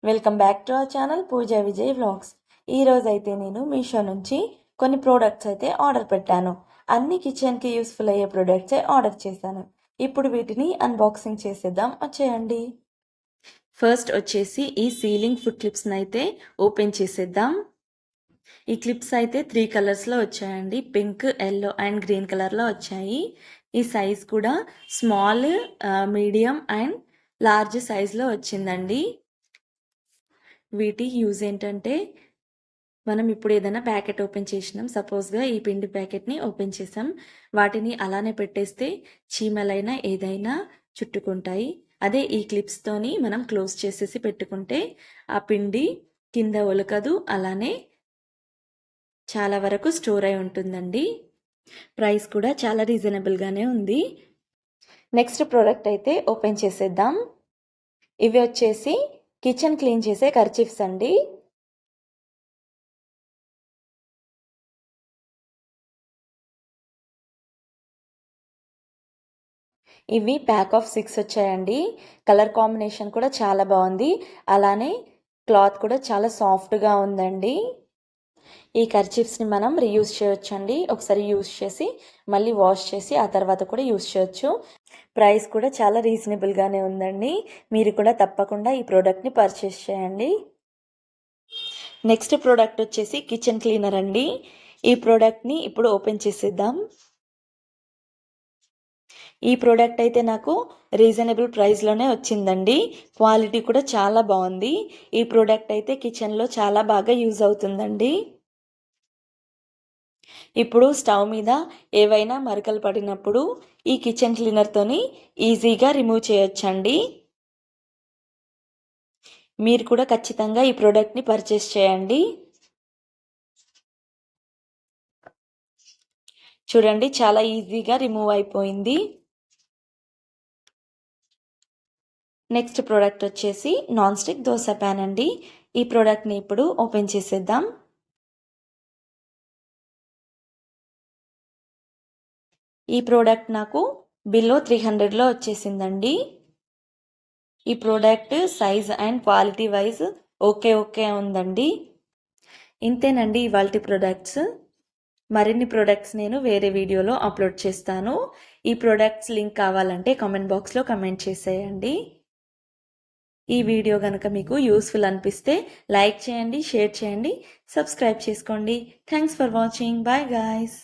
Welcome back to our channel Pooja Vijay vlogs. ఈరోజు అయితే నేను మీషో నుంచి కొన్ని ప్రోడక్ట్స్ అయితే ఆర్డర్ పెట్టాను. అన్ని కిచెన్కి యూస్ఫుల్ అయ్యే ప్రోడక్ట్సే ఆర్డర్ చేశాను. ఇప్పుడు వీటిని అన్బాక్సింగ్ చేసేద్దాం, వచ్చేయండి. ఫస్ట్ వచ్చేసి ఈ సీలింగ్ ఫుడ్ క్లిప్స్ని అయితే ఓపెన్ చేసేద్దాం. ఈ క్లిప్స్ అయితే 3 కలర్స్లో వచ్చాయండి. పింక్, ఎల్లో అండ్ గ్రీన్ కలర్లో వచ్చాయి. ఈ సైజ్ కూడా స్మాల్, మీడియం అండ్ లార్జ్ సైజ్లో వచ్చిందండి. వీటి యూజ్ ఏంటంటే, మనం ఇప్పుడు ఏదైనా ప్యాకెట్ ఓపెన్ చేసినాం, సపోజ్గా ఈ పిండి ప్యాకెట్ని ఓపెన్ చేసాం, వాటిని అలానే పెట్టేస్తే చీమలైనా ఏదైనా చుట్టుకుంటాయి. అదే ఈ క్లిప్స్తోని మనం క్లోజ్ చేసేసి పెట్టుకుంటే ఆ పిండి కింద ఒలకదు, అలానే చాలా వరకు స్టోర్ అయి ఉంటుందండి. ప్రైస్ కూడా చాలా రీజనబుల్గానే ఉంది. నెక్స్ట్ ప్రోడక్ట్ అయితే ఓపెన్ చేసేద్దాం. ఇవి వచ్చేసి కిచెన్ క్లీన్ చేసే కర్చీఫ్స్ అండి. ఇవి ప్యాక్ ఆఫ్ 6 వచ్చాయండి. కలర్ కాంబినేషన్ కూడా చాలా బాగుంది, అలానే క్లాత్ కూడా చాలా సాఫ్ట్గా ఉందండి. ఈ కర్చీఫ్స్ని మనం రీయూజ్ చేయొచ్చండి. ఒకసారి యూజ్ చేసి మళ్ళీ వాష్ చేసి ఆ తర్వాత కూడా యూజ్ చేయొచ్చు. ప్రైస్ కూడా చాలా రీజనబుల్గానే ఉందండి. మీరు కూడా తప్పకుండా ఈ ప్రోడక్ట్ని పర్చేస్ చేయండి. నెక్స్ట్ ప్రోడక్ట్ వచ్చేసి కిచెన్ క్లీనర్ అండి. ఈ ప్రోడక్ట్ని ఇప్పుడు ఓపెన్ చేసేద్దాం. ఈ ప్రోడక్ట్ అయితే నాకు రీజనబుల్ ప్రైస్లోనే వచ్చిందండి. క్వాలిటీ కూడా చాలా బాగుంది. ఈ ప్రోడక్ట్ అయితే కిచెన్లో చాలా బాగా యూజ్ అవుతుందండి. ఇప్పుడు స్టవ్ మీద ఏవైనా మరకలు పడినప్పుడు ఈ కిచెన్ క్లీనర్తోని ఈజీగా రిమూవ్ చేయొచ్చండి. మీరు కూడా ఖచ్చితంగా ఈ ప్రోడక్ట్ని పర్చేస్ చేయండి. చూడండి, చాలా ఈజీగా రిమూవ్ అయిపోయింది. నెక్స్ట్ ప్రోడక్ట్ వచ్చేసి నాన్ స్టిక్ దోశ ప్యాన్ అండి. ఈ ప్రోడక్ట్ని ఇప్పుడు ఓపెన్ చేసేద్దాం. ఈ ప్రోడక్ట్ నాకు బిలో 300లో వచ్చేసిందండి. ఈ product size and quality wise okay ఉందండి. ఇంతేనండి ఇవాల్టి ప్రోడక్ట్స్. మరిన్ని ప్రోడక్ట్స్ నేను వేరే వీడియోలో అప్లోడ్ చేస్తాను. ఈ ప్రోడక్ట్స్ లింక్ కావాలంటే కామెంట్ బాక్స్లో కమెంట్ చేసేయండి. ఈ వీడియో కనుక మీకు యూస్ఫుల్ అనిపిస్తే లైక్ చేయండి, షేర్ చేయండి, సబ్స్క్రైబ్ చేసుకోండి. Thanks for watching. Bye guys.